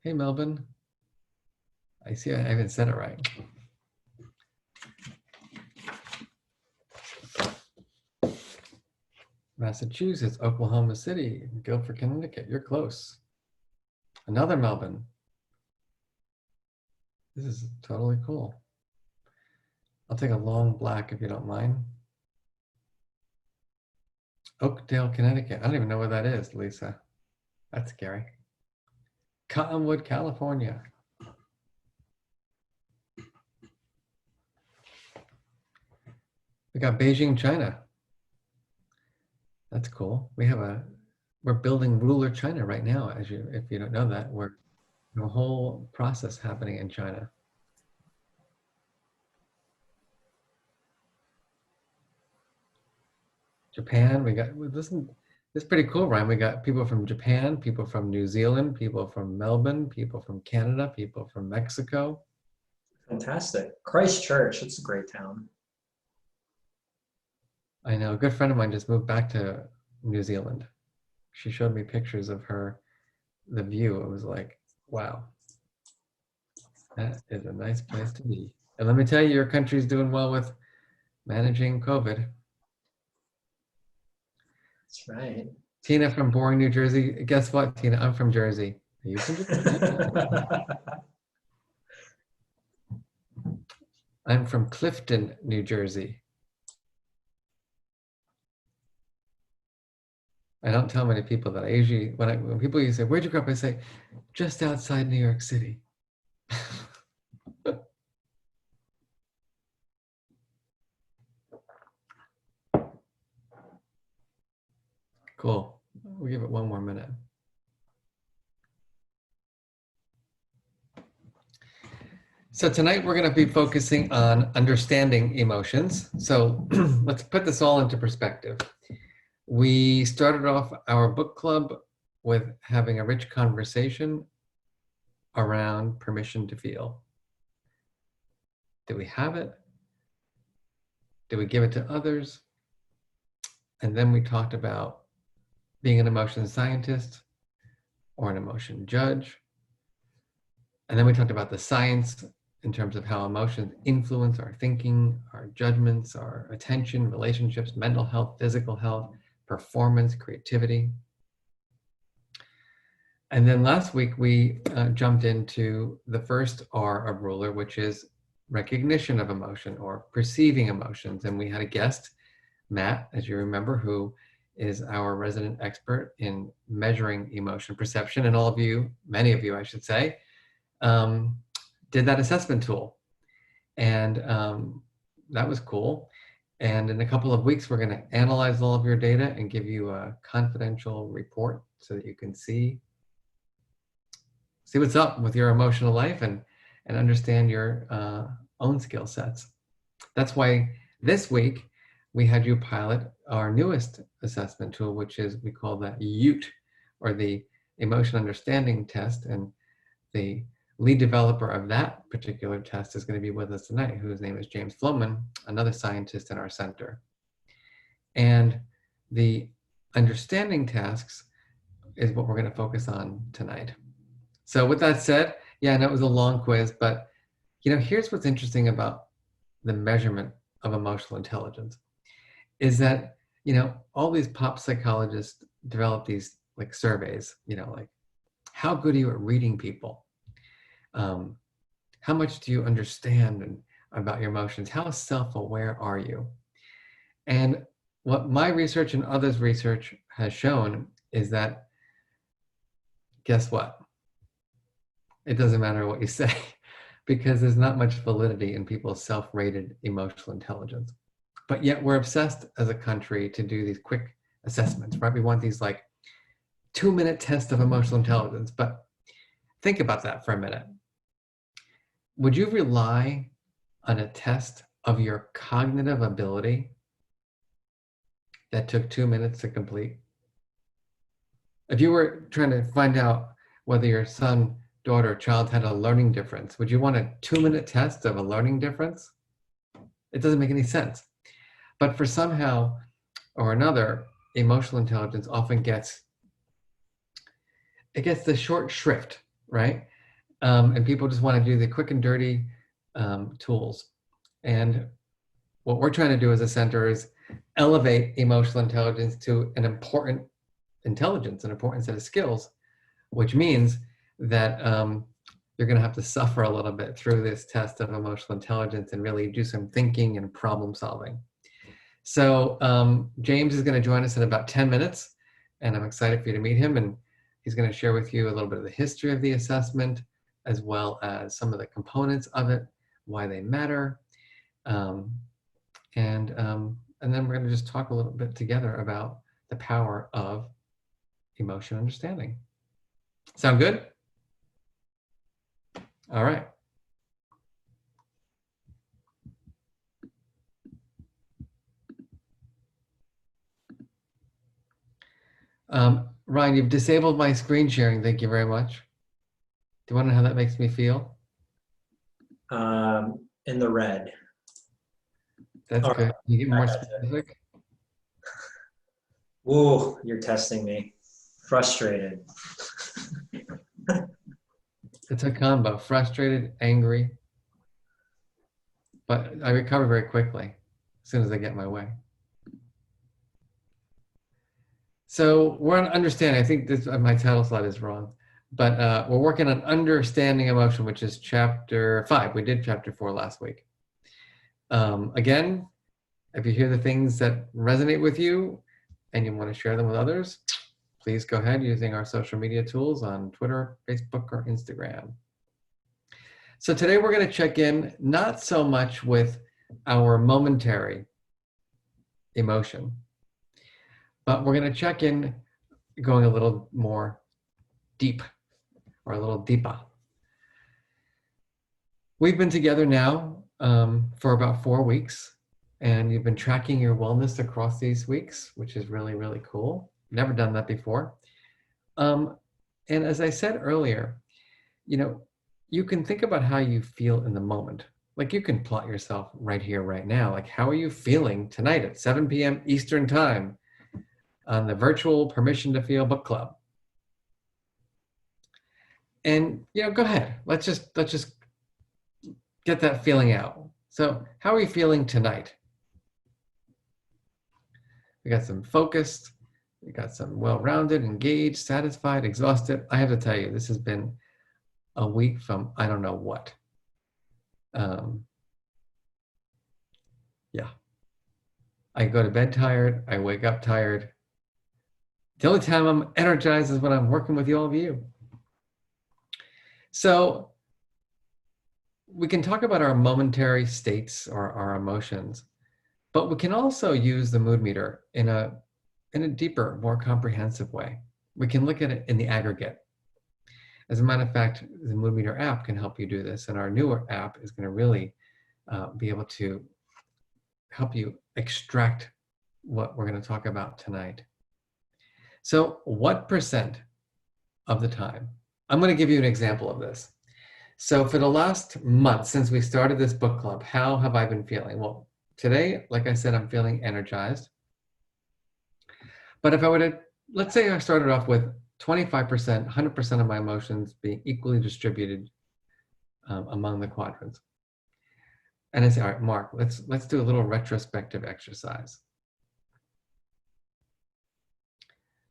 Hey, Melbourne. I see I haven't said it right. Massachusetts, Oklahoma City, Guilford, Connecticut. You're close. Another Melbourne. This is totally cool. I'll take a long black if you don't mind. Oakdale, Connecticut. I don't even know where that is, Lisa. That's scary. Cottonwood, California. We got Beijing, China. That's cool. We're building ruler China right now. If you don't know that, we're a whole process happening in China. Japan, this is pretty cool, Ryan. We got people from Japan, people from New Zealand, people from Melbourne, people from Canada, people from Mexico. Fantastic. Christchurch, it's a great town. I know, a good friend of mine just moved back to New Zealand. She showed me pictures of the view. It was like, wow, that is a nice place to be. And let me tell you, your country's doing well with managing COVID. That's right. Tina from Boring, New Jersey. Guess what, Tina? I'm from Jersey. Are you from Jersey? I'm from Clifton, New Jersey. I don't tell many people that. I usually, when people usually say, where'd you grow up? I say, just outside New York City. Cool. We'll give it one more minute. So tonight we're going to be focusing on understanding emotions. So let's put this all into perspective. We started off our book club with having a rich conversation around permission to feel. Do we have it? Do we give it to others? And then we talked about being an emotion scientist or an emotion judge. And then we talked about the science in terms of how emotions influence our thinking, our judgments, our attention, relationships, mental health, physical health, performance, creativity. And then last week we jumped into the first R of ruler, which is recognition of emotion or perceiving emotions. And we had a guest, Matt, as you remember, who is our resident expert in measuring emotion perception. And all of you, many of you, I should say, did that assessment tool. And that was cool. And in a couple of weeks, we're going to analyze all of your data and give you a confidential report so that you can see what's up with your emotional life and understand your own skill sets. That's why this week we had you pilot our newest assessment tool, which is, we call that UTE, or the Emotion Understanding Test. And the lead developer of that particular test is going to be with us tonight, whose name is James Floman, another scientist in our center. And the understanding tasks is what we're going to focus on tonight. So with that said, yeah, I know it was a long quiz, but here's what's interesting about the measurement of emotional intelligence is that, all these pop psychologists develop these like surveys, like how good are you at reading people? How much do you understand about your emotions? How self-aware are you? And what my research and others' research has shown is that, guess what? It doesn't matter what you say, because there's not much validity in people's self-rated emotional intelligence. But yet we're obsessed as a country to do these quick assessments, right? We want these like 2-minute tests of emotional intelligence. But think about that for a minute. Would you rely on a test of your cognitive ability that took 2 minutes to complete? If you were trying to find out whether your son, daughter, child had a learning difference, would you want a 2-minute test of a learning difference? It doesn't make any sense. But for somehow or another, emotional intelligence often gets the short shrift, right? And people just want to do the quick and dirty tools. And what we're trying to do as a center is elevate emotional intelligence to an important intelligence, an important set of skills, which means that you're going to have to suffer a little bit through this test of emotional intelligence and really do some thinking and problem solving. So James is going to join us in about 10 minutes, and I'm excited for you to meet him. And he's going to share with you a little bit of the history of the assessment, as well as some of the components of it, why they matter. And then we're going to just talk a little bit together about the power of emotion understanding. Sound good? All right. Ryan, you've disabled my screen sharing. Thank you very much. Do you want to know how that makes me feel? In the red. That's All good. right. Can you get more specific? Ooh, you're testing me. Frustrated. It's a combo, frustrated, angry, but I recover very quickly as soon as I get my way. So we're on understanding. I think this my title slide is wrong, but we're working on understanding emotion, which is chapter 5. We did chapter 4 last week. Again, if you hear the things that resonate with you and you want to share them with others, please go ahead using our social media tools on Twitter, Facebook, or Instagram. So today we're going to check in not so much with our momentary emotion, but we're going to check in going a little more deep or a little deeper. We've been together now for about 4 weeks, and you've been tracking your wellness across these weeks, which is really, really cool. Never done that before. And as I said earlier, you can think about how you feel in the moment. Like you can plot yourself right here, right now. Like, how are you feeling tonight at 7 p.m. Eastern Time on the virtual Permission to Feel book club? And go ahead. Let's just get that feeling out. So, how are you feeling tonight? We got some focused. We got some well-rounded, engaged, satisfied, exhausted. I have to tell you, this has been a week from I don't know what. Yeah. I go to bed tired. I wake up tired. The only time I'm energized is when I'm working with all of you. So we can talk about our momentary states or our emotions, but we can also use the mood meter in a deeper, more comprehensive way. We can look at it in the aggregate. As a matter of fact, the mood meter app can help you do this, and our newer app is going to really be able to help you extract what we're going to talk about tonight. So what percent of the time, I'm going to give you an example of this. So for the last month since we started this book club, how have I been feeling? Well, today, like I said, I'm feeling energized. But if I were to, let's say I started off with 25%, 100% of my emotions being equally distributed among the quadrants. And I say, all right, Mark, let's do a little retrospective exercise.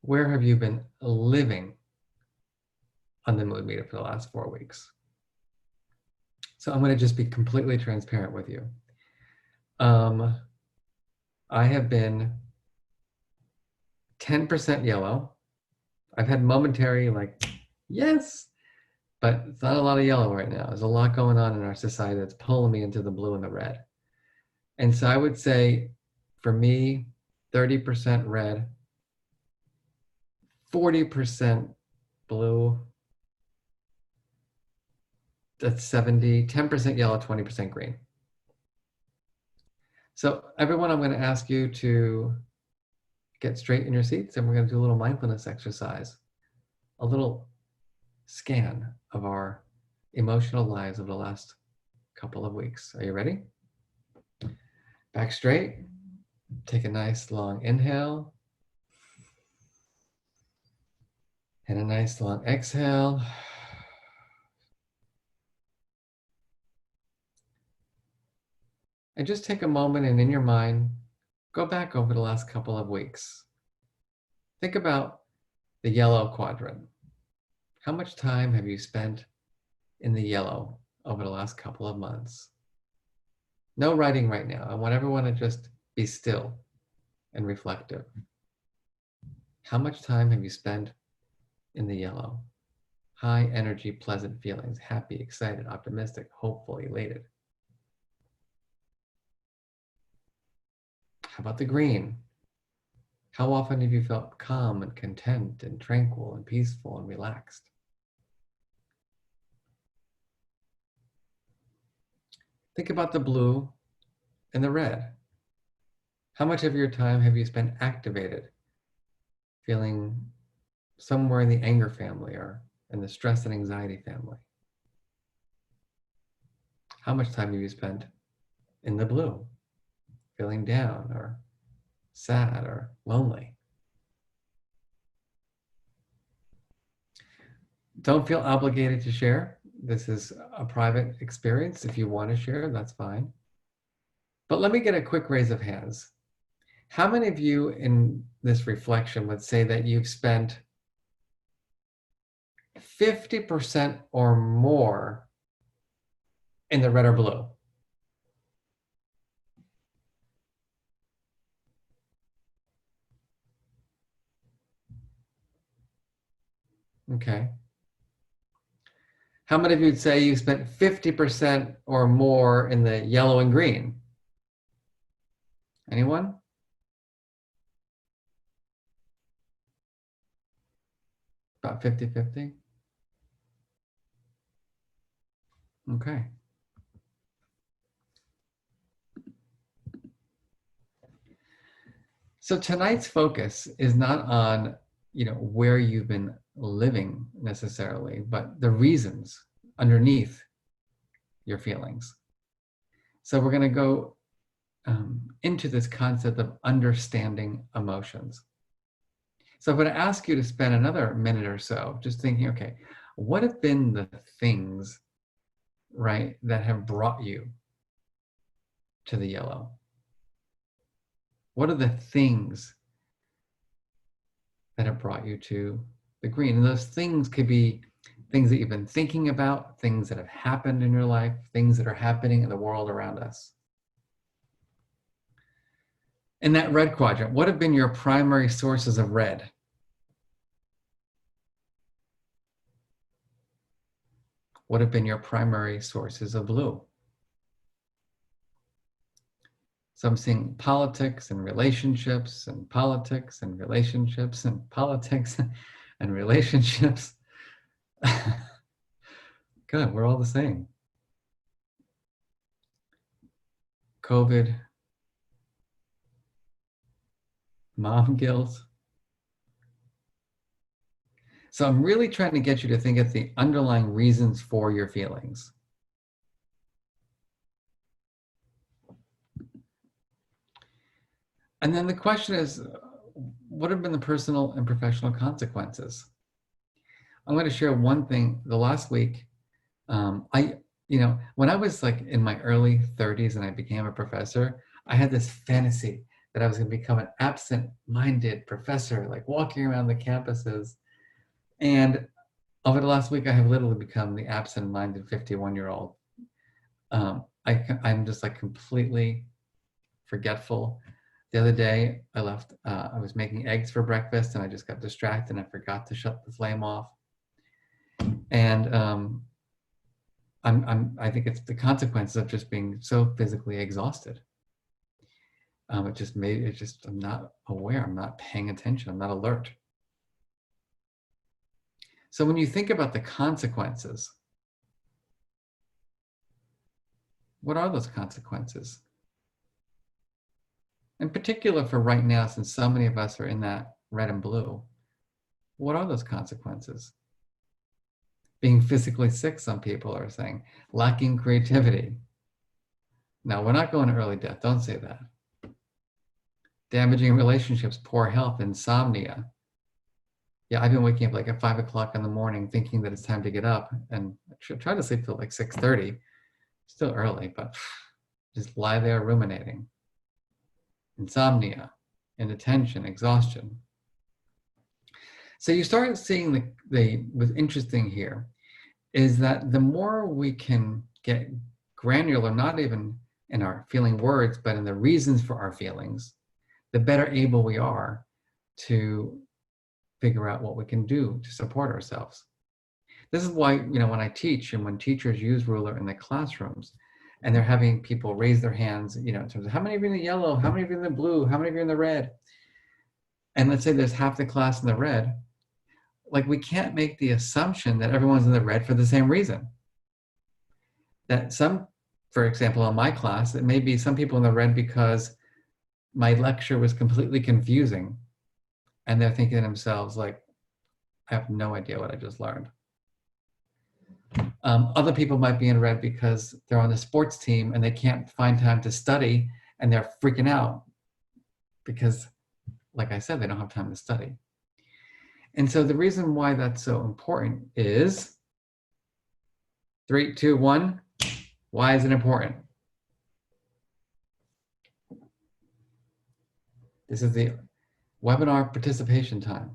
Where have you been living on the mood meter for the last 4 weeks? So I'm going to just be completely transparent with you. I have been 10% yellow. I've had momentary yes, but it's not a lot of yellow right now. There's a lot going on in our society that's pulling me into the blue and the red. And so I would say for me, 30% red, 40% blue, that's 70, 10% yellow, 20% green. So everyone, I'm going to ask you to get straight in your seats, and we're going to do a little mindfulness exercise, a little scan of our emotional lives of the last couple of weeks. Are you ready? Back straight. Take a nice long inhale. And a nice long exhale. And just take a moment and in your mind, go back over the last couple of weeks. Think about the yellow quadrant. How much time have you spent in the yellow over the last couple of months? No writing right now. I want everyone to just be still and reflective. How much time have you spent in the yellow? High energy, pleasant feelings, happy, excited, optimistic, hopeful, elated. How about the green? How often have you felt calm and content and tranquil and peaceful and relaxed? Think about the blue and the red. How much of your time have you spent activated, feeling somewhere in the anger family or in the stress and anxiety family? How much time have you spent in the blue, feeling down or sad or lonely? Don't feel obligated to share. This is a private experience. If you want to share, that's fine. But let me get a quick raise of hands. How many of you in this reflection would say that you've spent 50% or more in the red or blue? Okay. How many of you would say you spent 50% or more in the yellow and green? Anyone? About 50-50? Okay. So tonight's focus is not on, where you've been living necessarily, but the reasons underneath your feelings. So we're going to go into this concept of understanding emotions. So I'm going to ask you to spend another minute or so just thinking, okay, what have been the things, right, that have brought you to the yellow? What are the things that have brought you to the green? And those things could be things that you've been thinking about, things that have happened in your life, things that are happening in the world around us. In that red quadrant, what have been your primary sources of red? What have been your primary sources of blue? So I'm seeing politics and relationships and politics and relationships and politics and relationships. Good, we're all the same. COVID, mom guilt. So I'm really trying to get you to think of the underlying reasons for your feelings. And then the question is, what have been the personal and professional consequences? I'm going to share one thing. The last week, when I was like in my early 30s and I became a professor, I had this fantasy that I was going to become an absent-minded professor, like walking around the campuses. And over the last week, I have literally become the absent-minded 51-year-old. I'm just like completely forgetful. The other day, I was making eggs for breakfast and I just got distracted and I forgot to shut the flame off. And I think it's the consequences of just being so physically exhausted. I'm not aware, I'm not paying attention, I'm not alert. So when you think about the consequences, what are those consequences? In particular for right now, since so many of us are in that red and blue, what are those consequences? Being physically sick, some people are saying, lacking creativity. Now, we're not going to early death, don't say that. Damaging relationships, poor health, insomnia. Yeah, I've been waking up like at 5 o'clock in the morning thinking that it's time to get up and I try to sleep till like 6:30. Still early, but just lie there ruminating. Insomnia, inattention, exhaustion. So you start seeing what's interesting here is that the more we can get granular, not even in our feeling words, but in the reasons for our feelings, the better able we are to figure out what we can do to support ourselves. This is why, when I teach and when teachers use ruler in the classrooms and they're having people raise their hands, in terms of how many of you in the yellow, how many of you in the blue, how many of you in the red? And let's say there's half the class in the red, like we can't make the assumption that everyone's in the red for the same reason. That for example, in my class, it may be some people in the red because my lecture was completely confusing and they're thinking to themselves like, I have no idea what I just learned. Other people might be in red because they're on the sports team and they can't find time to study and they're freaking out because, like I said, they don't have time to study. And so the reason why that's so important is 3, 2, 1. Why is it important? This is the webinar participation time.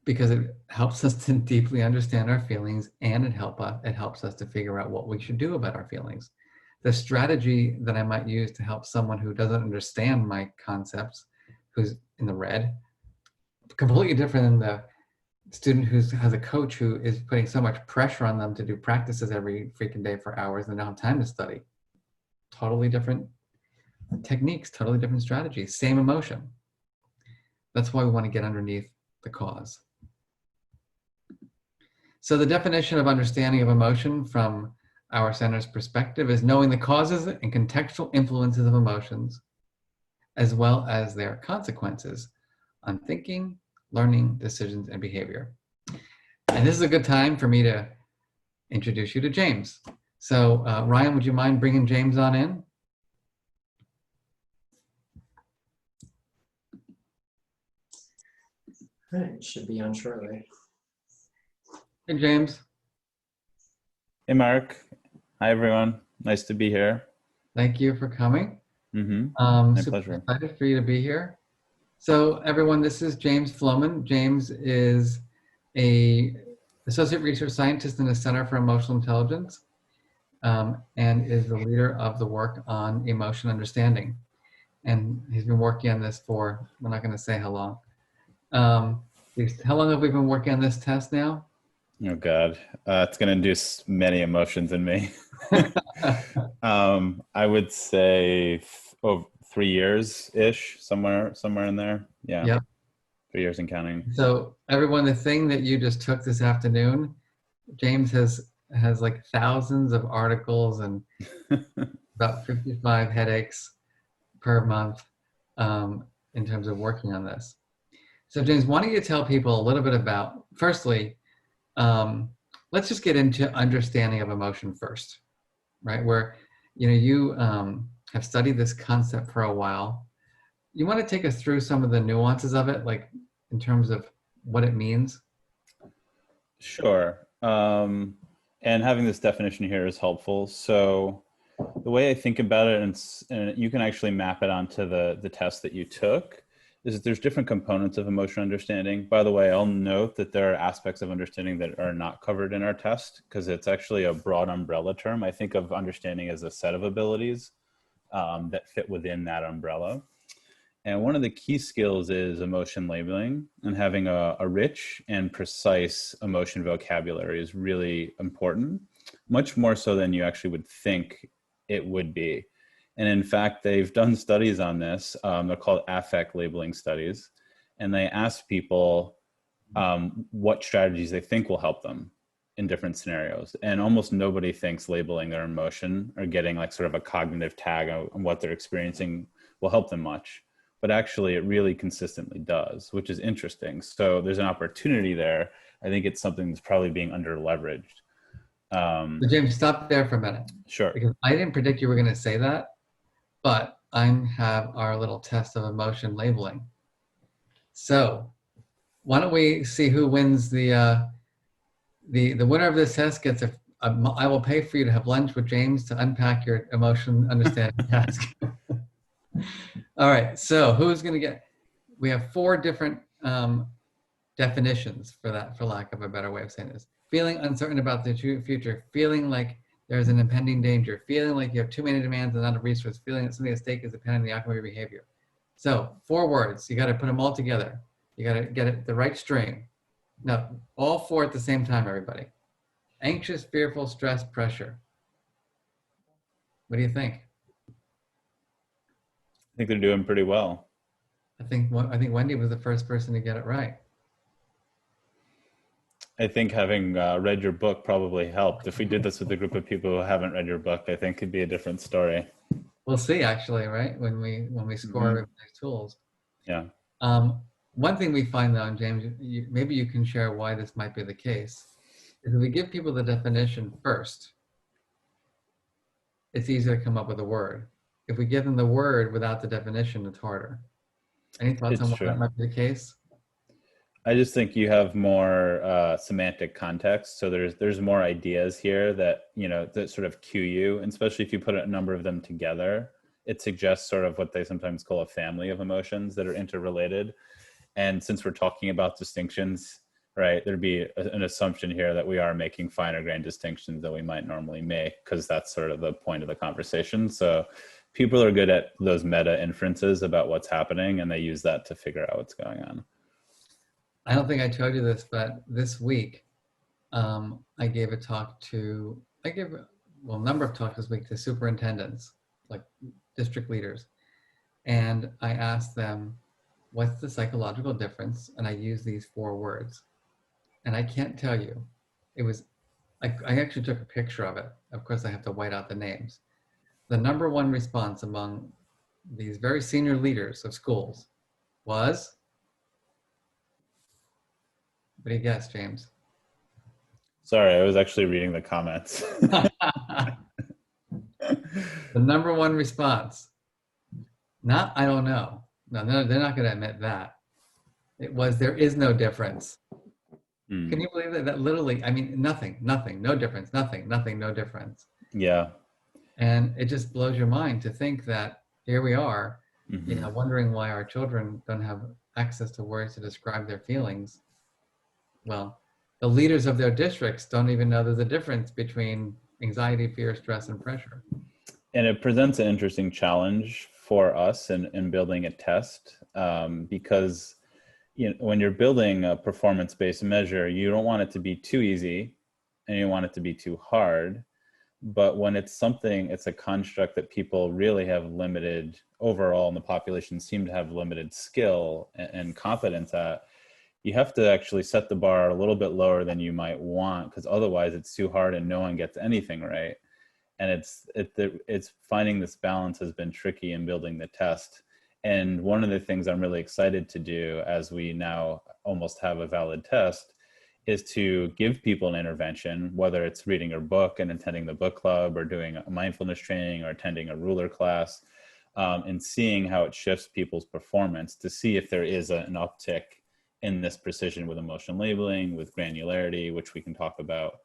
Because it helps us to deeply understand our feelings, and it helps us to figure out what we should do about our feelings. The strategy that I might use to help someone who doesn't understand my concepts, who's in the red, completely different than the student who has a coach who is putting so much pressure on them to do practices every freaking day for hours and they don't have time to study. Totally different techniques, totally different strategies, same emotion. That's why we want to get underneath the cause. So the definition of understanding of emotion from our center's perspective is knowing the causes and contextual influences of emotions, as well as their consequences on thinking, learning, decisions, and behavior. And this is a good time for me to introduce you to James. So Ryan, would you mind bringing James on in? All right, should be on shortly. Hey, James. Hey, Mark. Hi, everyone. Nice to be here. Thank you for coming. My Super pleasure. excited for you to be here. So everyone, this is James Floman. James is an associate research scientist in the Center for Emotional Intelligence and is the leader of the work on emotion understanding. And he's been working on this for, we're not going to say how long. How long have we been working on this test now? Oh, God. It's going to induce many emotions in me. I would say 3 years-ish, somewhere in there. Yeah. Yep. 3 years and counting. So everyone, the thing that you just took this afternoon, James has like thousands of articles and about 55 headaches per month in terms of working on this. So James, why don't you tell people a little bit about, firstly, let's just get into understanding of emotion first, right? Where, you have studied this concept for a while. You want to take us through some of the nuances of it, like in terms of what it means? Sure. And having this definition here is helpful. So the way I think about it, and you can actually map it onto the test that you took, is that there's different components of emotion understanding. By the way, I'll note that there are aspects of understanding that are not covered in our test because it's actually a broad umbrella term. I think of understanding as a set of abilities that fit within that umbrella. And one of the key skills is emotion labeling, and having a rich and precise emotion vocabulary is really important, much more so than you actually would think it would be. And in fact, they've done studies on this. They're called affect labeling studies. And they ask people what strategies they think will help them in different scenarios. And almost nobody thinks labeling their emotion or getting like sort of a cognitive tag on what they're experiencing will help them much. But actually it really consistently does, which is interesting. So there's an opportunity there. I think it's something that's probably being under leveraged. So James, stop there for a minute. Sure. Because I didn't predict you were going to say that, but I have our little test of emotion labeling. So why don't we see who wins the winner of this test gets I will pay for you to have lunch with James to unpack your emotion understanding task. All right, so who's going to get, we have 4 different definitions for that, for lack of a better way of saying this. Feeling uncertain about the future, feeling like there's an impending danger, feeling like you have too many demands and not a resource, feeling that something at stake is dependent on the outcome of your behavior. So 4 words, you got to put them all together. You got to get it the right string. Now, all 4 at the same time, everybody. Anxious, fearful, stress, pressure. What do you think? I think they're doing pretty well. I think Wendy was the first person to get it right. I think having read your book probably helped. If we did this with a group of people who haven't read your book, I think it'd be a different story. We'll see, actually, right? When we score everybody's tools. Yeah. One thing we find though, and James, maybe you can share why this might be the case, is if we give people the definition first, it's easier to come up with a word. If we give them the word without the definition, it's harder. Any thoughts on why that might be the case? I just think you have more semantic context. So there's more ideas here that, you know, that sort of cue you, and especially if you put a number of them together, it suggests sort of what they sometimes call a family of emotions that are interrelated. And since we're talking about distinctions, right, there'd be an assumption here that we are making finer grained distinctions that we might normally make, because that's sort of the point of the conversation. So people are good at those meta inferences about what's happening, and they use that to figure out what's going on. I don't think I told you this, but this week, I gave a talk to, a number of talks this week to superintendents, like district leaders. And I asked them, what's the psychological difference? And I used these 4 words. And I can't tell you, it was, I actually took a picture of it. Of course, I have to white out the names. The number 1 response among these very senior leaders of schools was, what do you guess, James? Sorry, I was actually reading the comments. The number 1 response, not, I don't know. No, they're not going to admit that. It was, there is no difference. Can you believe that? That literally, I mean, nothing, no difference, nothing, no difference. Yeah. And it just blows your mind to think that here we are, you know, wondering why our children don't have access to words to describe their feelings. Well, the leaders of their districts don't even know there's a difference between anxiety, fear, stress, and pressure. And it presents an interesting challenge for us in building a test, because, you know, when you're building a performance-based measure, you don't want it to be too easy and you want it to be too hard. But when it's something, it's a construct that people really have limited, overall in the population seem to have limited skill and competence at, you have to actually set the bar a little bit lower than you might want, because otherwise it's too hard and no one gets anything right. And it's finding this balance has been tricky in building the test. And one of the things I'm really excited to do, as we now almost have a valid test, is to give people an intervention, whether it's reading a book and attending the book club, or doing a mindfulness training, or attending a ruler class, and seeing how it shifts people's performance, to see if there is an uptick in this precision with emotion labeling, with granularity, which we can talk about.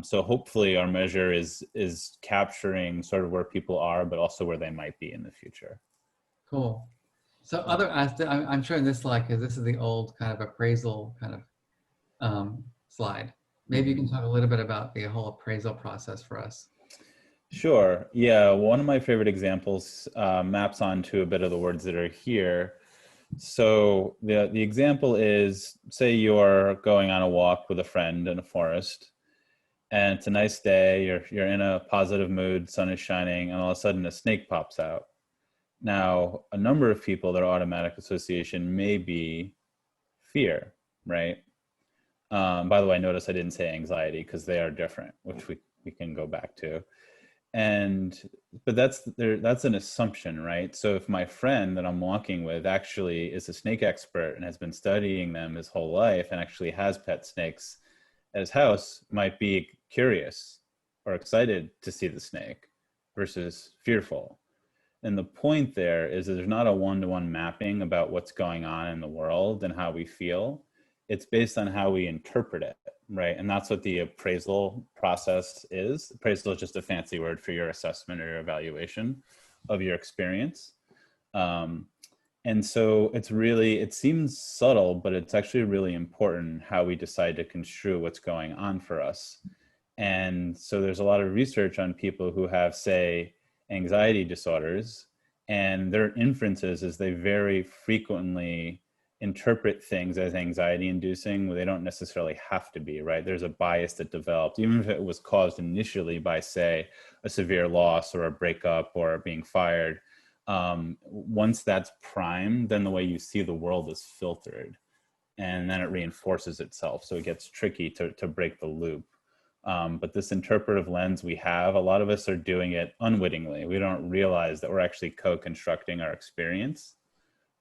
So hopefully our measure is capturing sort of where people are, but also where they might be in the future. Cool. So other aspects, I'm sure in this slide, because this is the old kind of appraisal kind of slide. Maybe you can talk a little bit about the whole appraisal process for us. Sure. Yeah. One of my favorite examples maps onto a bit of the words that are here. So the example is, say you're going on a walk with a friend in a forest, and it's a nice day, you're in a positive mood, sun is shining, and all of a sudden a snake pops out. Now, a number of people, their automatic association may be fear, right? By the way, notice I didn't say anxiety, because they are different, which we can go back to. But that's an assumption, right? So if my friend that I'm walking with actually is a snake expert and has been studying them his whole life and actually has pet snakes at his house, might be curious or excited to see the snake versus fearful. And the point there is that there's not a one-to-one mapping about what's going on in the world and how we feel. It's based on how we interpret it, right? And that's what the appraisal process is. Appraisal is just a fancy word for your assessment or your evaluation of your experience. And so it's really, it seems subtle, but it's actually really important how we decide to construe what's going on for us. And so there's a lot of research on people who have, say, anxiety disorders, and their inferences is they very frequently interpret things as anxiety inducing when they don't necessarily have to be, right? There's a bias that developed, even if it was caused initially by, say, a severe loss or a breakup or being fired. Once that's primed, then the way you see the world is filtered, and then it reinforces itself. So it gets tricky to break the loop. But this interpretive lens we have, a lot of us are doing it unwittingly. We don't realize that we're actually co-constructing our experience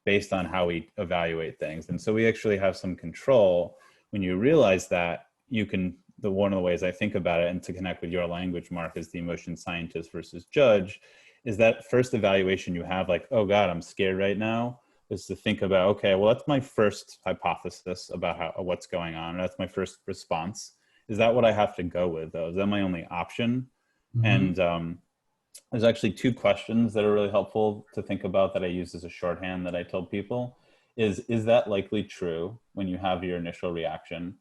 based on how we evaluate things. And so we actually have some control. When you realize that, you can, one of the ways I think about it, and to connect with your language, Mark, as the emotion scientist versus judge, is that first evaluation you have, like, oh God, I'm scared right now, is to think about, okay, well, that's my first hypothesis about what's going on. That's my first response. Is that what I have to go with, though? Is that my only option? Mm-hmm. And there's actually two questions that are really helpful to think about that I use as a shorthand that I tell people. Is that likely true when you have your initial reaction?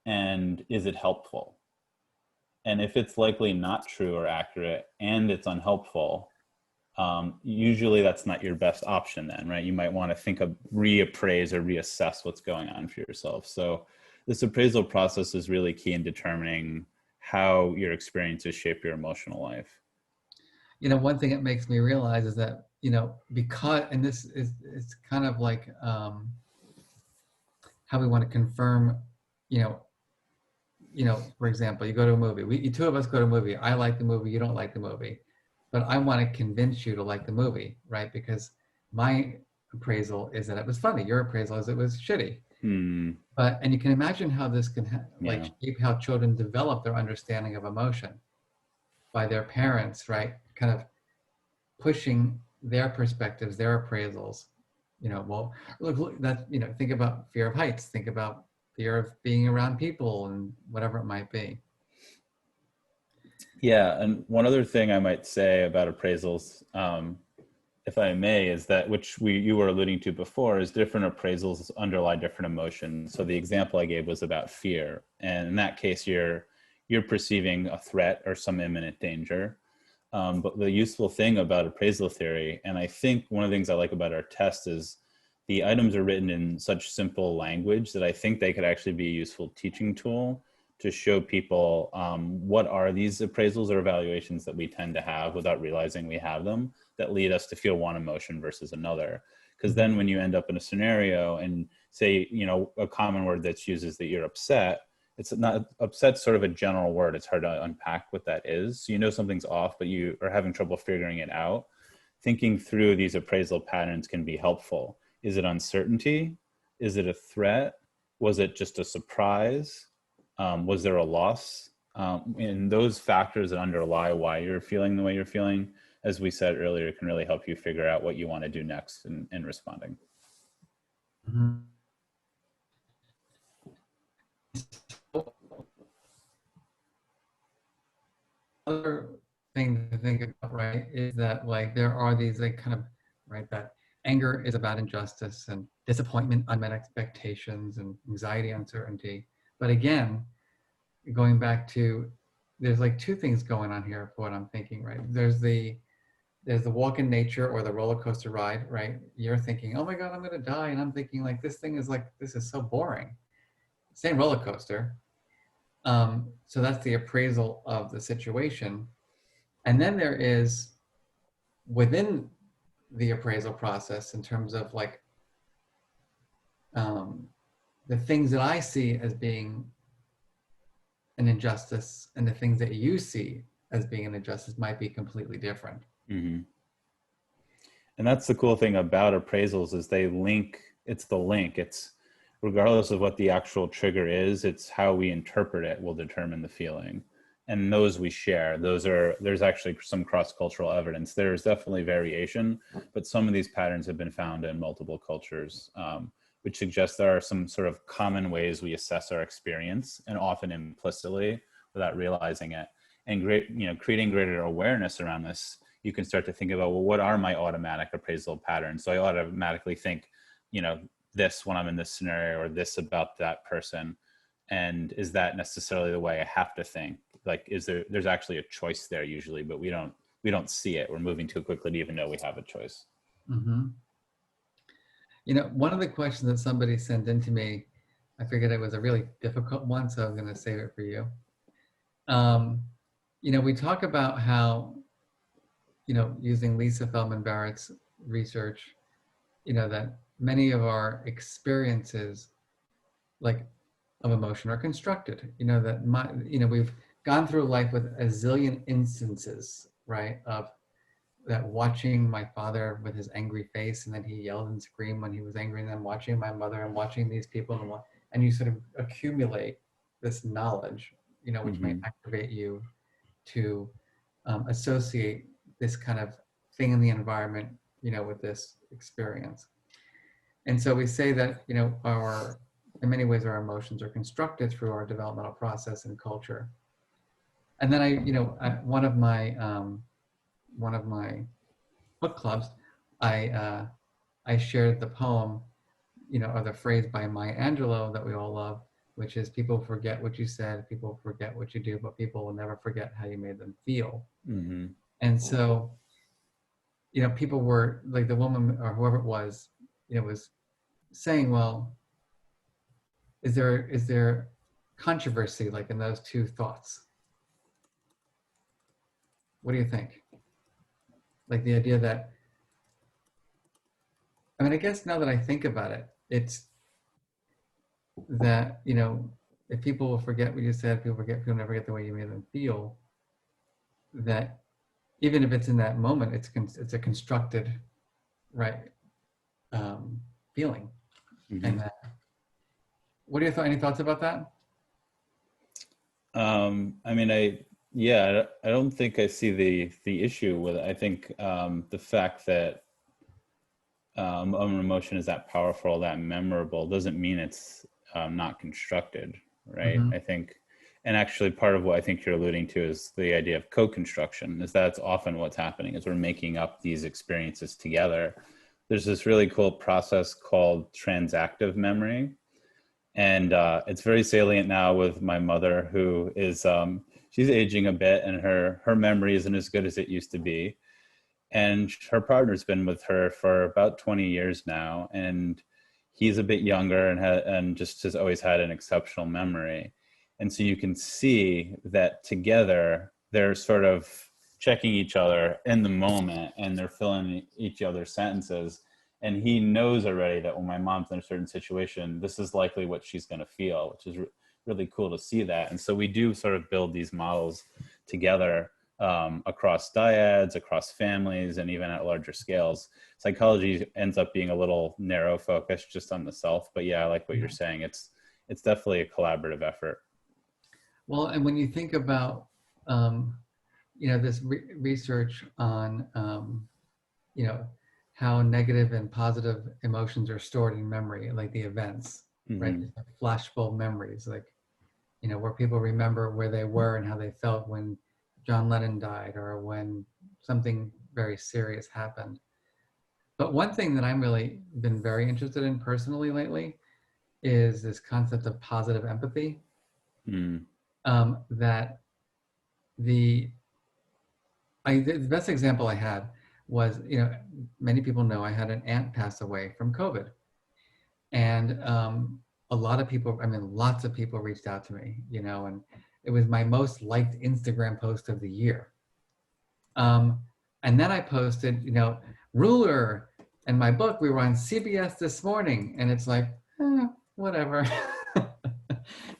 And is it helpful? And if it's likely not true or accurate and it's unhelpful, usually that's not your best option then, right? You might want to think of reappraise or reassess what's going on for yourself. So this appraisal process is really key in determining how your experiences shape your emotional life. You know, one thing it makes me realize is that, you know, because, and this is, it's kind of like how we want to confirm, you know, for example, you go to a movie, two of us go to a movie. I like the movie, you don't like the movie, but I want to convince you to like the movie, right? Because my appraisal is that it was funny. Your appraisal is it was shitty. But, and you can imagine how this can shape how children develop their understanding of emotion by their parents, right? Kind of pushing their perspectives, their appraisals. You know, well, look, that, you know, think about fear of heights, think about fear of being around people and whatever it might be. Yeah, and one other thing I might say about appraisals, if I may, is that, which you were alluding to before, is different appraisals underlie different emotions. So the example I gave was about fear. And in that case, you're perceiving a threat or some imminent danger. But the useful thing about appraisal theory, and I think one of the things I like about our test, is the items are written in such simple language that I think they could actually be a useful teaching tool to show people what are these appraisals or evaluations that we tend to have without realizing we have them, that lead us to feel one emotion versus another. Because then when you end up in a scenario and say, you know, a common word that's used is that you're upset, it's not, upset's sort of a general word. It's hard to unpack what that is. So you know something's off, but you are having trouble figuring it out. Thinking through these appraisal patterns can be helpful. Is it uncertainty? Is it a threat? Was it just a surprise? Was there a loss? And those factors that underlie why you're feeling the way you're feeling, as we said earlier, can really help you figure out what you want to do next in responding. Mm-hmm. Other thing to think about, right, is that like there are these like kind of, right, that anger is about injustice and disappointment, unmet expectations, and anxiety, uncertainty. But again, going back to, there's like two things going on here for what I'm thinking, right? There's the walk in nature or the roller coaster ride, right? You're thinking, oh my God, I'm gonna die. And I'm thinking like, this thing is like, this is so boring. Same roller coaster. So that's the appraisal of the situation. And then there is within the appraisal process in terms of like the things that I see as being an injustice and the things that you see as being an injustice might be completely different. Mm-hmm. And that's the cool thing about appraisals is they link, it's the link. It's regardless of what the actual trigger is, it's how we interpret it will determine the feeling. and those we share. There's actually some cross-cultural evidence. There's definitely variation, but some of these patterns have been found in multiple cultures, which suggests there are some sort of common ways we assess our experience, and often implicitly without realizing it. And creating greater awareness around this, you can start to think about, well, what are my automatic appraisal patterns? So I automatically think, this when I'm in this scenario, or this about that person. And is that necessarily the way I have to think? Like, there's actually a choice there usually, but we don't see it. We're moving too quickly to even know we have a choice. Mm-hmm. One of the questions that somebody sent in to me, I figured it was a really difficult one, so I'm going to save it for you. We talk about how, using Lisa Feldman Barrett's research, that many of our experiences, like of emotion, are constructed. We've gone through life with a zillion instances, right, of that, watching my father with his angry face, and then he yelled and screamed when he was angry, and then watching my mother and watching these people, and you sort of accumulate this knowledge, which may activate you to associate this kind of thing in the environment, with this experience. And so we say that, in many ways, our emotions are constructed through our developmental process and culture. And then one of my book clubs, I shared the poem, or the phrase by Maya Angelou that we all love, which is, people forget what you said, people forget what you do, but people will never forget how you made them feel. Mm-hmm. And so, people were like, the woman or whoever it was, was saying, well, is there controversy like in those two thoughts? What do you think? Like the idea that, I guess now that I think about it, it's that, if people will forget what you said, people never forget the way you made them feel, that even if it's in that moment, it's a constructed, right, feeling. Mm-hmm. And what are your any thoughts about that? I don't think I see the issue with it. I think the fact that an emotion is that powerful, that memorable, doesn't mean it's not constructed, right? Mm-hmm. I think, and actually part of what I think you're alluding to is the idea of co-construction, is that's often what's happening, is we're making up these experiences together. There's this really cool process called transactive memory. And it's very salient now with my mother, who is, she's aging a bit, and her memory isn't as good as it used to be. And her partner's been with her for about 20 years now. And he's a bit younger and just has always had an exceptional memory. And so you can see that together, they're sort of checking each other in the moment, and they're filling each other's sentences. And he knows already that when my mom's in a certain situation, this is likely what she's going to feel, which is really cool to see that. And so we do sort of build these models together across dyads, across families, and even at larger scales. Psychology ends up being a little narrow focused just on the self. But yeah, I like what you're saying. It's definitely a collaborative effort. Well, and when you think about, this research on, how negative and positive emotions are stored in memory, like the events, Mm-hmm. right? Flashbulb memories, like, where people remember where they were and how they felt when John Lennon died, or when something very serious happened. But one thing that I'm really been very interested in personally lately is this concept of positive empathy. Mm. That the best example I had was, many people know I had an aunt pass away from COVID. And a lot of people, lots of people reached out to me, and it was my most liked Instagram post of the year. And then I posted, Ruler and my book, we were on CBS This Morning, and it's like, whatever.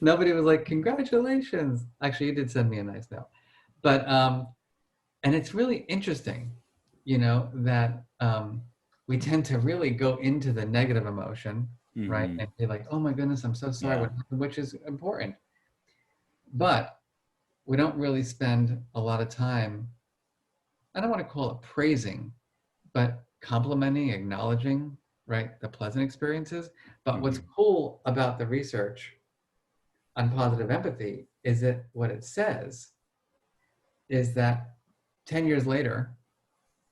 Nobody was like, congratulations. Actually, you did send me a nice note. But, and it's really interesting, that we tend to really go into the negative emotion, Mm-hmm. right? And be like, oh my goodness, I'm so sorry, Yeah. what happened, which is important. But we don't really spend a lot of time, I don't want to call it praising, but complimenting, acknowledging, right, the pleasant experiences. But what's cool about the research on positive empathy is that what it says is that 10 years later,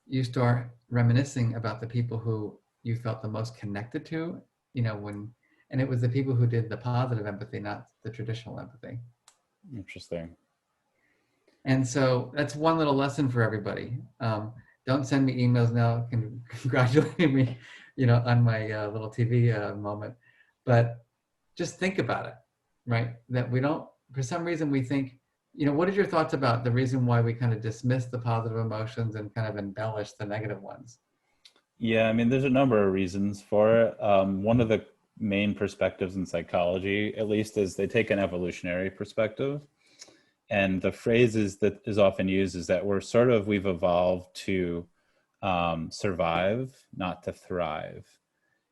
you start reminiscing about the people who you felt the most connected to, and it was the people who did the positive empathy, not the traditional empathy. Interesting. And so that's one little lesson for everybody. Don't send me emails now congratulating me, on my little TV moment. But just think about it, right? That we don't, for some reason we think, what are your thoughts about the reason why we kind of dismiss the positive emotions and kind of embellish the negative ones? Yeah, I mean, there's a number of reasons for it. One of the main perspectives in psychology, at least, is they take an evolutionary perspective. And the phrase that is often used is that we've evolved to survive, not to thrive.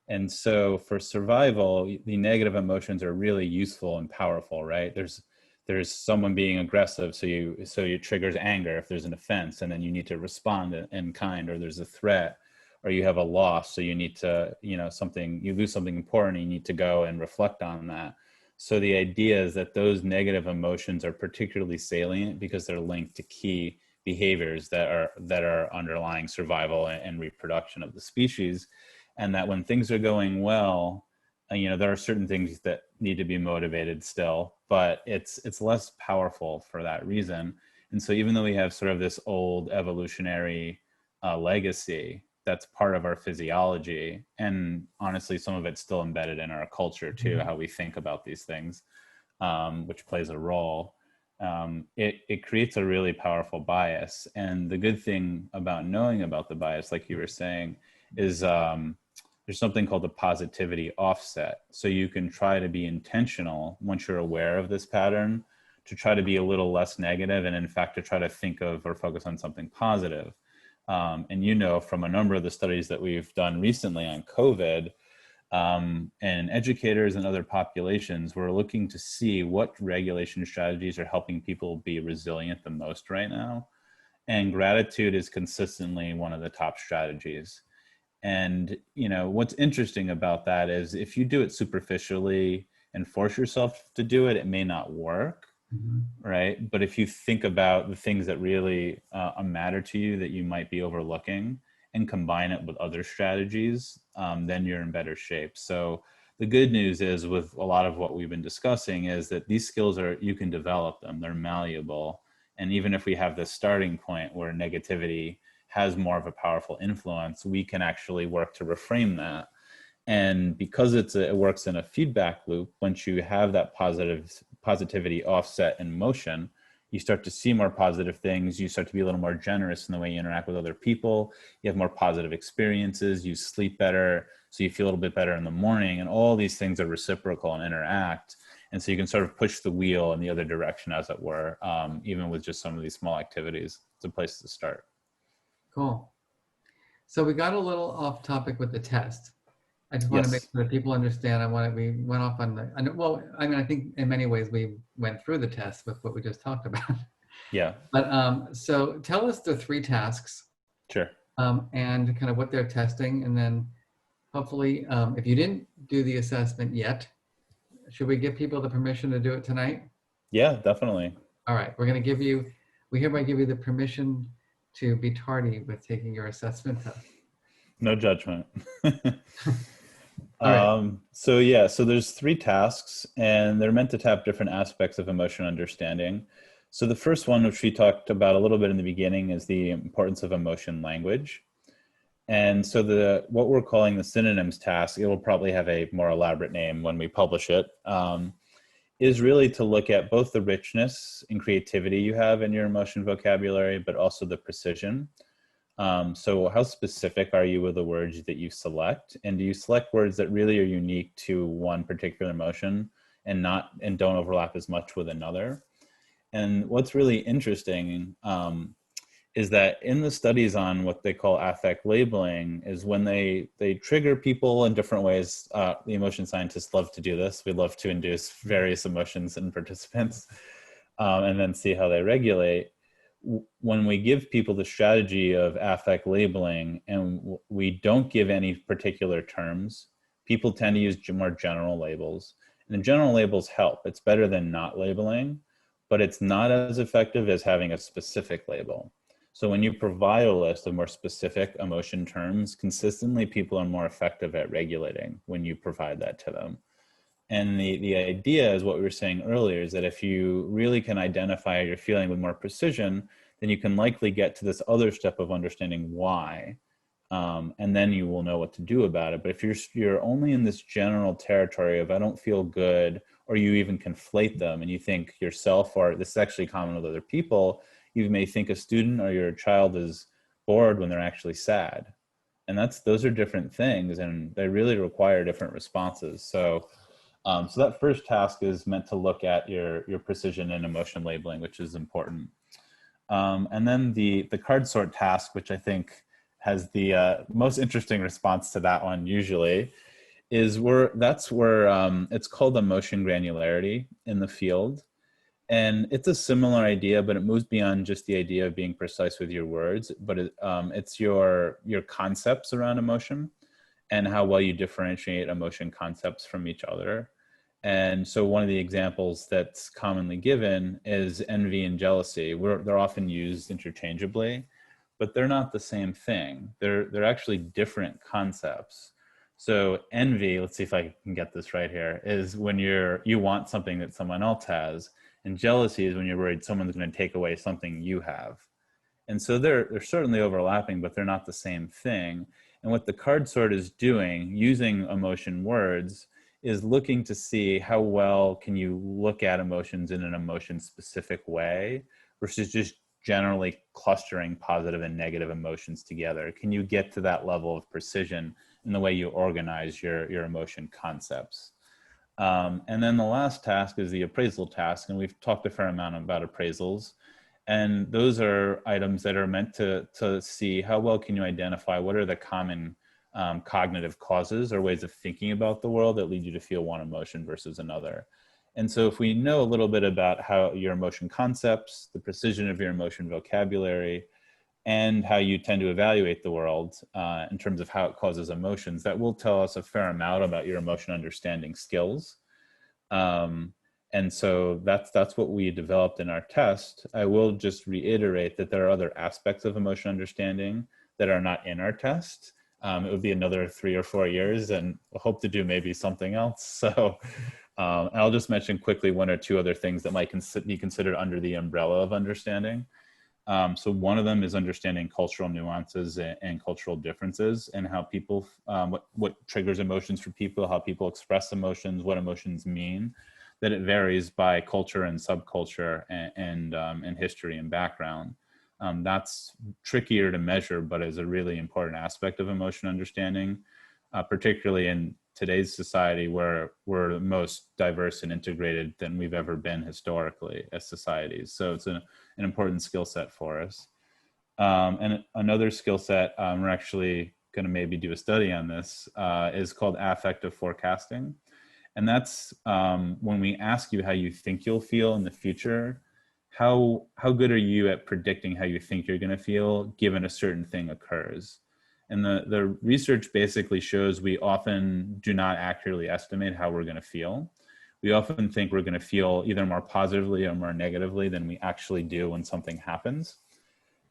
And so for survival, the negative emotions are really useful and powerful, right? There's someone being aggressive, so it triggers anger if there's an offense, and then you need to respond in kind, or there's a threat, or you have a loss, so you need to, you lose something important, and you need to go and reflect on that. So the idea is that those negative emotions are particularly salient because they're linked to key behaviors that are underlying survival and reproduction of the species. And that when things are going well, there are certain things that need to be motivated still, but it's less powerful for that reason. And so even though we have sort of this old evolutionary legacy that's part of our physiology, and honestly, some of it's still embedded in our culture too, how we think about these things, which plays a role. It creates a really powerful bias. And the good thing about knowing about the bias, like you were saying, is there's something called a positivity offset. So you can try to be intentional once you're aware of this pattern to try to be a little less negative, and in fact, to try to think of or focus on something positive. And from a number of the studies that we've done recently on COVID, and educators and other populations, we're looking to see what regulation strategies are helping people be resilient the most right now. And gratitude is consistently one of the top strategies. And, what's interesting about that is if you do it superficially and force yourself to do it, it may not work, right? But if you think about the things that really matter to you that you might be overlooking and combine it with other strategies, then you're in better shape. So the good news is with a lot of what we've been discussing is that these skills you can develop them, they're malleable. And even if we have this starting point where negativity has more of a powerful influence, we can actually work to reframe that. And because it works in a feedback loop, once you have that positivity offset in motion, you start to see more positive things. You start to be a little more generous in the way you interact with other people. You have more positive experiences. You sleep better, so you feel a little bit better in the morning. And all these things are reciprocal and interact. And so you can sort of push the wheel in the other direction, as it were, even with just some of these small activities. It's a place to start. Cool. So we got a little off topic with the test. I just want to make Yes. sure that people understand. We went off on I think in many ways we went through the test with what we just talked about. Yeah. But so tell us the 3 tasks. Sure. And kind of what they're testing, and then hopefully, if you didn't do the assessment yet, should we give people the permission to do it tonight? Yeah, definitely. All right, we hereby give you the permission to be tardy with taking your assessment test. No judgment. All right. So there's 3 tasks, and they're meant to tap different aspects of emotion understanding. So the first one, which we talked about a little bit in the beginning, is the importance of emotion language. And so what we're calling the Synonyms Task, it will probably have a more elaborate name when we publish it, is really to look at both the richness and creativity you have in your emotion vocabulary, but also the precision. So how specific are you with the words that you select? And do you select words that really are unique to one particular emotion and don't overlap as much with another? And what's really interesting is that in the studies on what they call affect labeling is when they trigger people in different ways. The emotion scientists love to do this. We love to induce various emotions in participants. and then see how they regulate. When we give people the strategy of affect labeling and we don't give any particular terms, people tend to use more general labels. And the general labels help. It's better than not labeling, but it's not as effective as having a specific label. So when you provide a list of more specific emotion terms, consistently people are more effective at regulating when you provide that to them. And the idea is what we were saying earlier, is that if you really can identify your feeling with more precision, then you can likely get to this other step of understanding why. And then you will know what to do about it. But if you're only in this general territory of I don't feel good, or you even conflate them and you think yourself, or this is actually common with other people, you may think a student or your child is bored when they're actually sad. And those are different things, and they really require different responses. So that first task is meant to look at your precision and emotion labeling, which is important. And then the card sort task, which I think has the most interesting response to that one usually, is that's where it's called emotion granularity in the field. And it's a similar idea, but it moves beyond just the idea of being precise with your words, but it's your concepts around emotion and how well you differentiate emotion concepts from each other. And so one of the examples that's commonly given is envy and jealousy. They're often used interchangeably, but they're not the same thing. They're actually different concepts. So envy, let's see if I can get this right here, is when you want something that someone else has, and jealousy is when you're worried someone's going to take away something you have. And so they're certainly overlapping, but they're not the same thing. And what the card sort is doing, using emotion words, is looking to see how well can you look at emotions in an emotion specific way versus just generally clustering positive and negative emotions together. Can you get to that level of precision in the way you organize your emotion concepts? And then the last task is the appraisal task. And we've talked a fair amount about appraisals. And those are items that are meant to see how well can you identify what are the common cognitive causes or ways of thinking about the world that lead you to feel one emotion versus another. And so if we know a little bit about how your emotion concepts, the precision of your emotion vocabulary, and how you tend to evaluate the world in terms of how it causes emotions, that will tell us a fair amount about your emotion understanding skills. And so that's what we developed in our test. I will just reiterate that there are other aspects of emotion understanding that are not in our test. It would be another 3 or 4 years, and we'll hope to do maybe something else. So I'll just mention quickly 1 or 2 other things that might be considered under the umbrella of understanding. So one of them is understanding cultural nuances and cultural differences and how people, what triggers emotions for people, how people express emotions, what emotions mean, that it varies by culture and subculture and history and background. That's trickier to measure, but is a really important aspect of emotion understanding, particularly in today's society where we're the most diverse and integrated than we've ever been historically as societies. So it's an important skill set for us. And another skill set, we're actually going to maybe do a study on this, is called affective forecasting. And that's when we ask you how you think you'll feel in the future, how good are you at predicting how you think you're going to feel given a certain thing occurs? And the research basically shows we often do not accurately estimate how we're going to feel. We often think we're going to feel either more positively or more negatively than we actually do when something happens.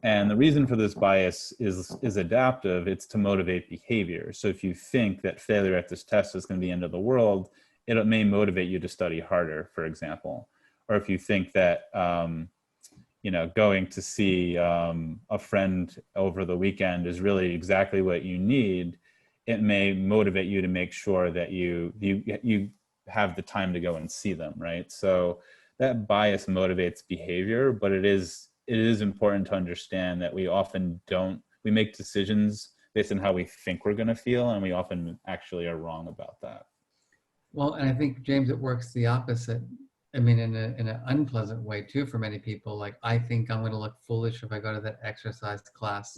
And the reason for this bias is adaptive. It's to motivate behavior. So if you think that failure at this test is going to be the end of the world, it may motivate you to study harder, for example. Or if you think that going to see a friend over the weekend is really exactly what you need, it may motivate you to make sure that you have the time to go and see them, right? So that bias motivates behavior, but it is important to understand that we often we make decisions based on how we think we're going to feel, and we often actually are wrong about that. Well, and I think, James, it works the opposite. I mean, in an unpleasant way too for many people. Like, I think I'm going to look foolish if I go to that exercise class,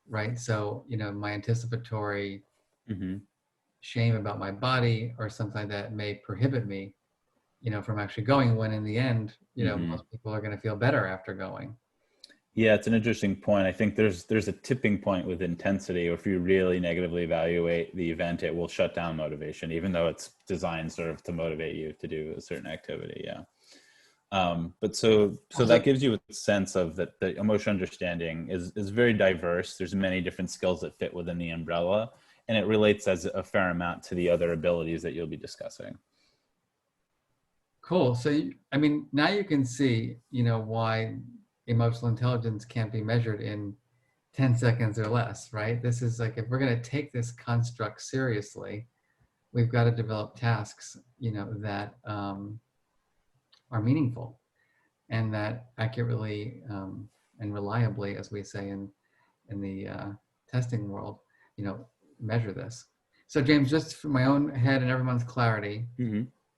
right? So, my anticipatory shame about my body or something like that may prohibit me from actually going, when in the end, Mhm. most people are going to feel better after going. Yeah, it's an interesting point. I think there's a tipping point with intensity. If you really negatively evaluate the event, it will shut down motivation, even though it's designed sort of to motivate you to do a certain activity. Yeah. But so that gives you a sense of that the emotion understanding is very diverse. There's many different skills that fit within the umbrella, and it relates as a fair amount to the other abilities that you'll be discussing. Cool. So, now you can see, why emotional intelligence can't be measured in 10 seconds or less, right? This is like, if we're going to take this construct seriously, we've got to develop tasks, that are meaningful and that accurately and reliably, as we say in the testing world, measure this. So, James, just for my own head and everyone's clarity,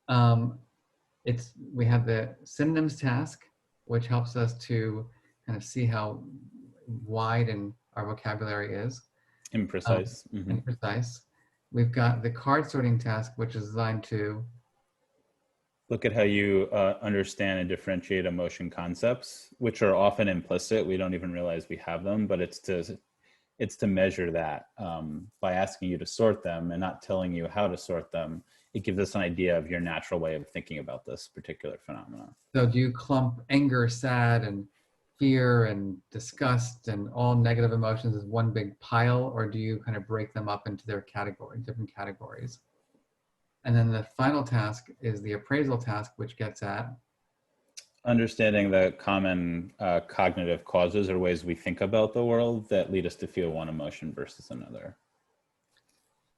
um, we have the synonyms task, which helps us to kind of see how wide and our vocabulary is. Imprecise. And precise. We've got the card sorting task, which is designed to Look at how you understand and differentiate emotion concepts, which are often implicit. We don't even realize we have them, but it's to measure that by asking you to sort them and not telling you how to sort them. It gives us an idea of your natural way of thinking about this particular phenomenon. So do you clump anger, sad, and fear and disgust and all negative emotions as one big pile, or do you kind of break them up into their different categories? And then the final task is the appraisal task, which gets at understanding the common cognitive causes or ways we think about the world that lead us to feel one emotion versus another.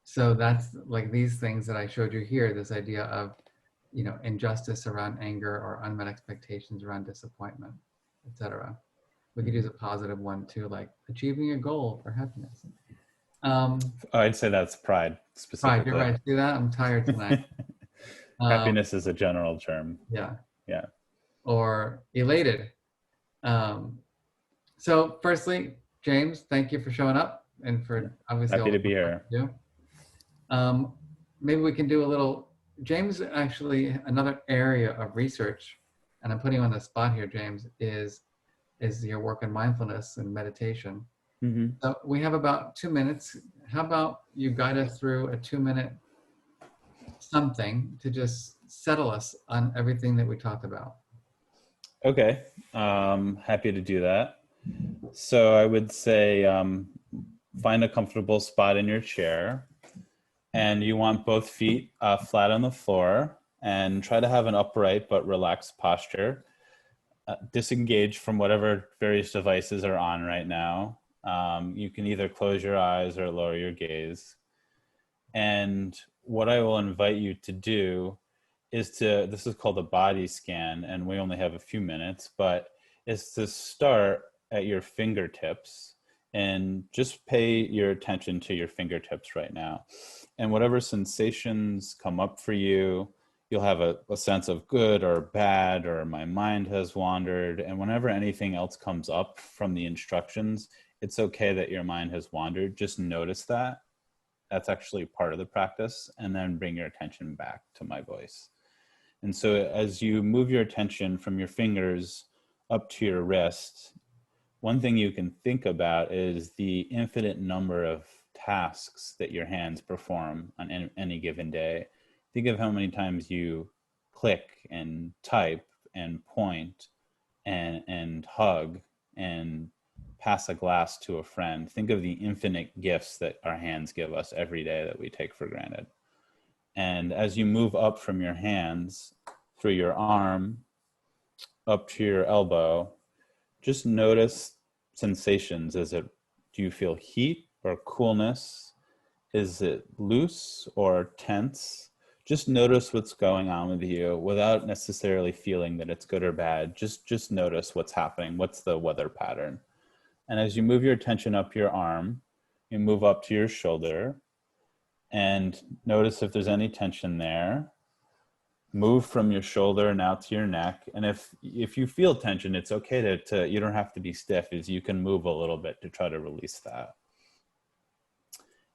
So that's like these things that I showed you here, this idea of, injustice around anger or unmet expectations around disappointment, etc. We could use a positive one too, like achieving a goal for happiness. I'd say that's pride specifically. Pride, you're right. Do that. I'm tired tonight. Happiness is a general term. Yeah. Yeah. Or elated. So firstly, James, thank you for showing up and for obviously happy to be here. Maybe we can do a little, James, actually another area of research, and I'm putting you on the spot here, James, is your work in mindfulness and meditation. So we have about 2 minutes. How about you guide us through a 2-minute something to just settle us on everything that we talked about? Okay, happy to do that. So I would say find a comfortable spot in your chair, and you want both feet flat on the floor, and try to have an upright but relaxed posture. Disengage from whatever various devices are on right now. You can either close your eyes or lower your gaze. And what I will invite you to do is this is called a body scan, and we only have a few minutes, but is to start at your fingertips and just pay your attention to your fingertips right now. And whatever sensations come up for you, you'll have a sense of good or bad, or my mind has wandered. And whenever anything else comes up from the instructions, it's okay that your mind has wandered. Just notice that. That's actually part of the practice. And then bring your attention back to my voice. And so as you move your attention from your fingers up to your wrist, one thing you can think about is the infinite number of tasks that your hands perform on any given day. Think of how many times you click and type and point and hug and pass a glass to a friend. Think of the infinite gifts that our hands give us every day that we take for granted. And as you move up from your hands through your arm up to your elbow, just notice sensations. Do you feel heat or coolness? Is it loose or tense? Just notice what's going on with you without necessarily feeling that it's good or bad. Just notice what's happening. What's the weather pattern? And as you move your attention up your arm, you move up to your shoulder and notice if there's any tension there. Move from your shoulder now to your neck. And if you feel tension, it's okay to you don't have to be stiff, as you can move a little bit to try to release that.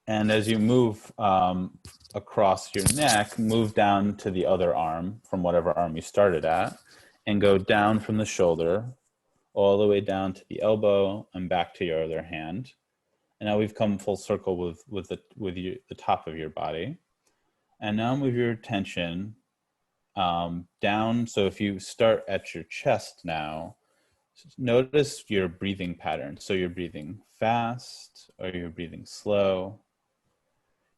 And as you move across your neck, move down to the other arm from whatever arm you started at, and go down from the shoulder all the way down to the elbow and back to your other hand. And now we've come full circle with the top of your body. And now move your attention down. So if you start at your chest now, notice your breathing pattern. So you're breathing fast or you're breathing slow.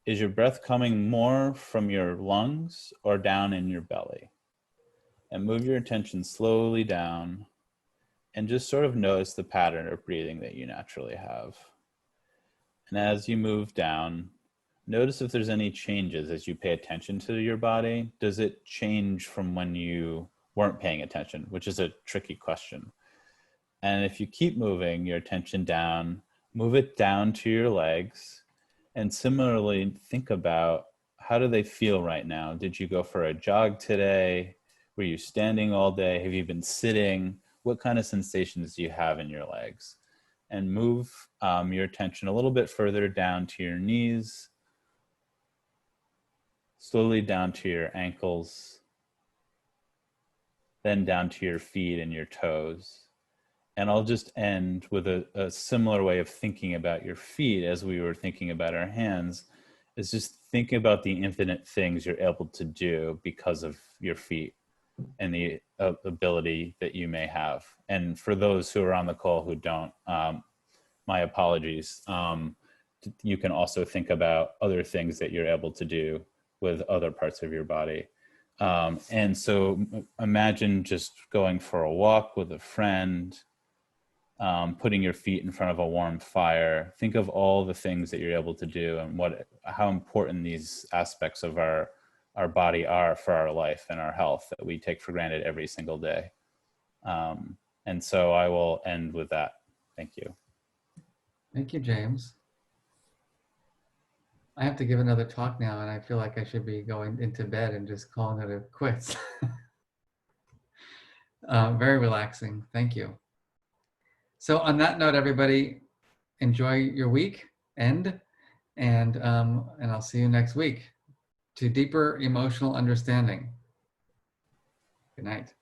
Is your breath coming more from your lungs or down in your belly? And move your attention slowly down and just sort of notice the pattern of breathing that you naturally have. And as you move down, notice if there's any changes as you pay attention to your body. Does it change from when you weren't paying attention, which is a tricky question. And if you keep moving your attention down, move it down to your legs. And similarly, think about how do they feel right now? Did you go for a jog today? Were you standing all day? Have you been sitting? What kind of sensations do you have in your legs? And move your attention a little bit further down to your knees, slowly down to your ankles, then down to your feet and your toes. And I'll just end with a similar way of thinking about your feet as we were thinking about our hands, is just thinking about the infinite things you're able to do because of your feet and the ability that you may have. And for those who are on the call who don't, my apologies. You can also think about other things that you're able to do with other parts of your body. And so imagine just going for a walk with a friend, putting your feet in front of a warm fire. Think of all the things that you're able to do and how important these aspects of our body are for our life and our health that we take for granted every single day. And so I will end with that. Thank you. Thank you, James. I have to give another talk now, and I feel like I should be going into bed and just calling it a quits. Very relaxing. Thank you. So on that note, everybody, enjoy your weekend, and I'll see you next week to deeper emotional understanding. Good night.